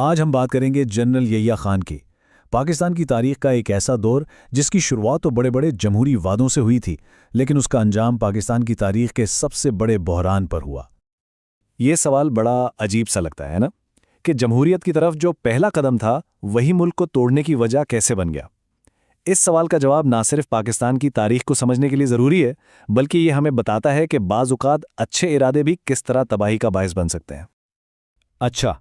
آج ہم بات کریں گے جنرل یحییٰ خان کی۔ پاکستان کی تاریخ کا ایک ایسا دور جس کی شروعات تو بڑے بڑے جمہوری وعدوں سے ہوئی تھی، لیکن اس کا انجام پاکستان کی تاریخ کے سب سے بڑے بحران پر ہوا۔ یہ سوال بڑا عجیب سا لگتا ہے نا کہ جمہوریت کی طرف جو پہلا قدم تھا وہی ملک کو توڑنے کی وجہ کیسے بن گیا؟ اس سوال کا جواب نہ صرف پاکستان کی تاریخ کو سمجھنے کے لیے ضروری ہے، بلکہ یہ ہمیں بتاتا ہے کہ بعض اوقات اچھے ارادے بھی کس طرح تباہی کا باعث بن سکتے ہیں۔ اچھا،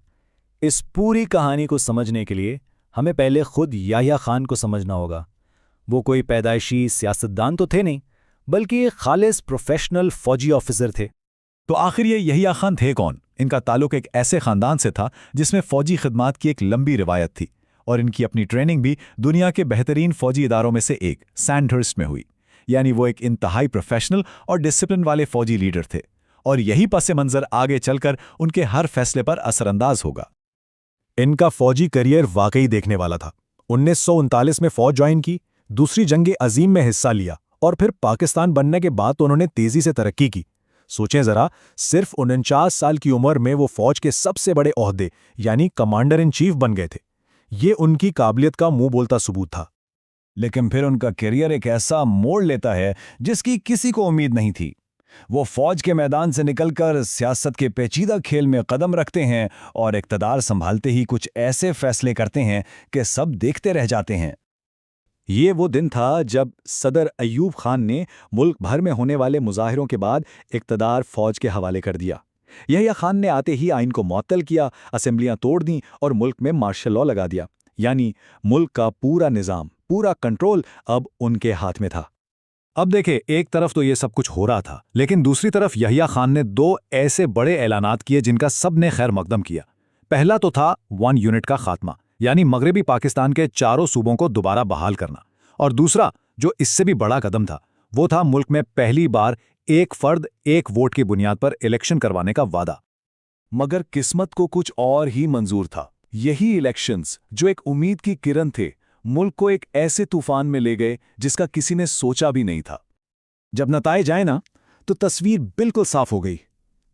اس پوری کہانی کو سمجھنے کے لیے ہمیں پہلے خود یحییٰ خان کو سمجھنا ہوگا۔ وہ کوئی پیدائشی سیاستدان تو تھے نہیں، بلکہ ایک خالص پروفیشنل فوجی آفیسر تھے۔ تو آخر یہ یحییٰ خان تھے کون؟ ان کا تعلق ایک ایسے خاندان سے تھا جس میں فوجی خدمات کی ایک لمبی روایت تھی، اور ان کی اپنی ٹریننگ بھی دنیا کے بہترین فوجی اداروں میں سے ایک سینڈہرسٹ میں ہوئی۔ یعنی وہ ایک انتہائی پروفیشنل اور ڈسپلن والے فوجی لیڈر تھے، اور یہی پس منظر آگے چل کر ان کے ہر فیصلے پر اثر انداز ہوگا۔ ان کا فوجی کیریئر واقعی دیکھنے والا تھا۔ 1939 میں فوج جوائن کی، دوسری جنگ عظیم میں حصہ لیا، اور پھر پاکستان بننے کے بعد تو انہوں نے تیزی سے ترقی کی۔ سوچیں ذرا، صرف 49 سال کی عمر میں وہ فوج کے سب سے بڑے عہدے یعنی کمانڈر ان چیف بن گئے تھے۔ یہ ان کی قابلیت کا منہ بولتا ثبوت تھا۔ لیکن پھر ان کا کیریئر ایک ایسا موڑ لیتا ہے جس کی کسی کو امید نہیں تھی۔ وہ فوج کے میدان سے نکل کر سیاست کے پیچیدہ کھیل میں قدم رکھتے ہیں، اور اقتدار سنبھالتے ہی کچھ ایسے فیصلے کرتے ہیں کہ سب دیکھتے رہ جاتے ہیں۔ یہ وہ دن تھا جب صدر ایوب خان نے ملک بھر میں ہونے والے مظاہروں کے بعد اقتدار فوج کے حوالے کر دیا۔ یحییٰ خان نے آتے ہی آئین کو معطل کیا، اسمبلیاں توڑ دیں اور ملک میں مارشل لا لگا دیا۔ یعنی ملک کا پورا نظام، پورا کنٹرول اب ان کے ہاتھ میں تھا۔ اب دیکھیں، ایک طرف تو یہ سب کچھ ہو رہا تھا، لیکن دوسری طرف یحییٰ خان نے دو ایسے بڑے اعلانات کیے جن کا سب نے خیر مقدم کیا۔ پہلا تو تھا 1 یونٹ کا خاتمہ، یعنی مغربی پاکستان کے چاروں صوبوں کو دوبارہ بحال کرنا، اور دوسرا جو اس سے بھی بڑا قدم تھا وہ تھا ملک میں پہلی بار ایک فرد ایک ووٹ کی بنیاد پر الیکشن کروانے کا وعدہ۔ مگر قسمت کو کچھ اور ہی منظور تھا۔ یہی الیکشنز جو ایک امید کی کرن تھے، ملک کو ایک ایسے طوفان میں لے گئے جس کا کسی نے سوچا بھی نہیں تھا۔ جب نتائج آئے نا تو تصویر بالکل صاف ہو گئی۔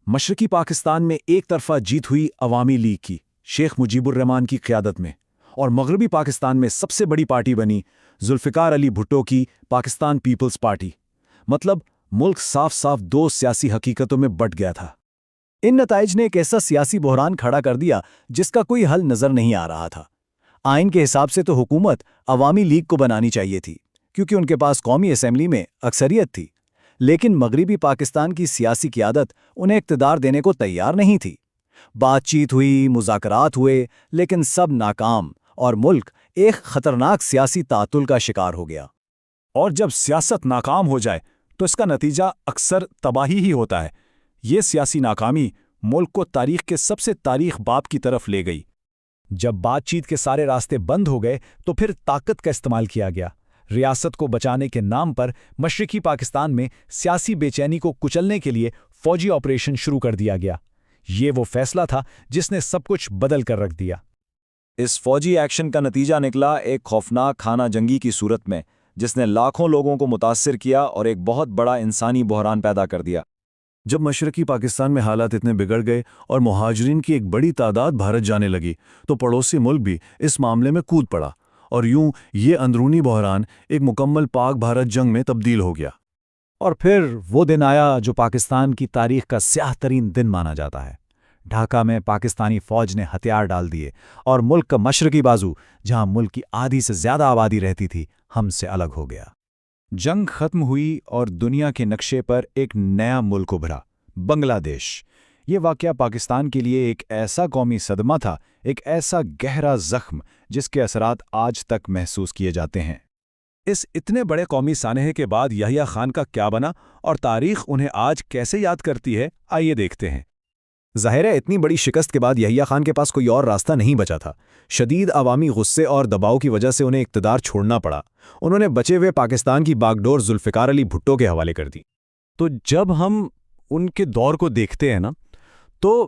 مشرقی پاکستان میں ایک طرفہ جیت ہوئی عوامی لیگ کی شیخ مجیب الرحمان کی قیادت میں، اور مغربی پاکستان میں سب سے بڑی پارٹی بنی ذوالفقار علی بھٹو کی پاکستان پیپلز پارٹی۔ مطلب ملک صاف صاف دو سیاسی حقیقتوں میں بٹ گیا تھا۔ ان نتائج نے ایک ایسا سیاسی بحران کھڑا کر دیا جس کا کوئی حل نظر نہیں آ رہا تھا۔ آئین کے حساب سے تو حکومت عوامی لیگ کو بنانی چاہیے تھی، کیونکہ ان کے پاس قومی اسمبلی میں اکثریت تھی، لیکن مغربی پاکستان کی سیاسی قیادت انہیں اقتدار دینے کو تیار نہیں تھی۔ بات چیت ہوئی، مذاکرات ہوئے، لیکن سب ناکام، اور ملک ایک خطرناک سیاسی تعطل کا شکار ہو گیا۔ اور جب سیاست ناکام ہو جائے تو اس کا نتیجہ اکثر تباہی ہی ہوتا ہے۔ یہ سیاسی ناکامی ملک کو تاریخ کے سب سے تاریخ باب کی طرف لے گئی۔ جب بات چیت کے سارے راستے بند ہو گئے تو پھر طاقت کا استعمال کیا گیا۔ ریاست کو بچانے کے نام پر مشرقی پاکستان میں سیاسی بے چینی کو کچلنے کے لیے فوجی آپریشن شروع کر دیا گیا۔ یہ وہ فیصلہ تھا جس نے سب کچھ بدل کر رکھ دیا۔ اس فوجی ایکشن کا نتیجہ نکلا ایک خوفناک خانہ جنگی کی صورت میں، جس نے لاکھوں لوگوں کو متاثر کیا اور ایک بہت بڑا انسانی بحران پیدا کر دیا۔ جب مشرقی پاکستان میں حالات اتنے بگڑ گئے اور مہاجرین کی ایک بڑی تعداد بھارت جانے لگی تو پڑوسی ملک بھی اس معاملے میں کود پڑا، اور یوں یہ اندرونی بحران ایک مکمل پاک بھارت جنگ میں تبدیل ہو گیا۔ اور پھر وہ دن آیا جو پاکستان کی تاریخ کا سیاہ ترین دن مانا جاتا ہے۔ ڈھاکہ میں پاکستانی فوج نے ہتھیار ڈال دیے، اور ملک کا مشرقی بازو، جہاں ملک کی آدھی سے زیادہ آبادی رہتی تھی، ہم سے الگ ہو گیا۔ جنگ ختم ہوئی اور دنیا کے نقشے پر ایک نیا ملک ابھرا، بنگلہ دیش۔ یہ واقعہ پاکستان کے لیے ایک ایسا قومی صدمہ تھا، ایک ایسا گہرا زخم جس کے اثرات آج تک محسوس کیے جاتے ہیں۔ اس اتنے بڑے قومی سانحے کے بعد یحییٰ خان کا کیا بنا اور تاریخ انہیں آج کیسے یاد کرتی ہے، آئیے دیکھتے ہیں۔ ظاہر ہے اتنی بڑی شکست کے بعد یحییٰ خان کے پاس کوئی اور راستہ نہیں بچا تھا۔ شدید عوامی غصے اور دباؤ کی وجہ سے انہیں اقتدار چھوڑنا پڑا۔ انہوں نے بچے ہوئے پاکستان کی باغ ڈور ذوالفقار علی بھٹو کے حوالے کر دی۔ تو جب ہم ان کے دور کو دیکھتے ہیں نا تو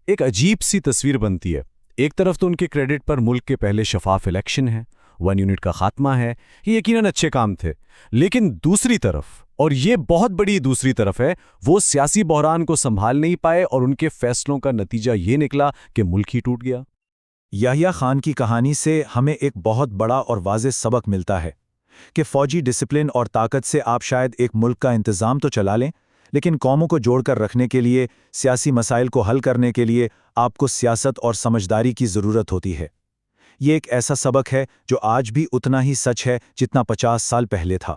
ایک عجیب سی تصویر بنتی ہے۔ ایک طرف تو ان کے کریڈٹ پر ملک کے پہلے شفاف الیکشن ہے، 1 یونٹ کا خاتمہ ہے، یہ یقیناً اچھے کام تھے، لیکن دوسری طرف، اور یہ بہت بڑی دوسری طرف ہے، وہ سیاسی بحران کو سنبھال نہیں پائے اور ان کے فیصلوں کا نتیجہ یہ نکلا کہ ملک ہی ٹوٹ گیا۔ یحییٰ خان کی کہانی سے ہمیں ایک بہت بڑا اور واضح سبق ملتا ہے کہ فوجی ڈسپلن اور طاقت سے آپ شاید ایک ملک کا انتظام تو چلا لیں، لیکن قوموں کو جوڑ کر رکھنے کے لیے، سیاسی مسائل کو حل کرنے کے لیے آپ کو سیاست اور سمجھداری کی ضرورت ہوتی ہے۔ یہ ایک ایسا سبق ہے جو آج بھی اتنا ہی سچ ہے جتنا 50 سال پہلے تھا۔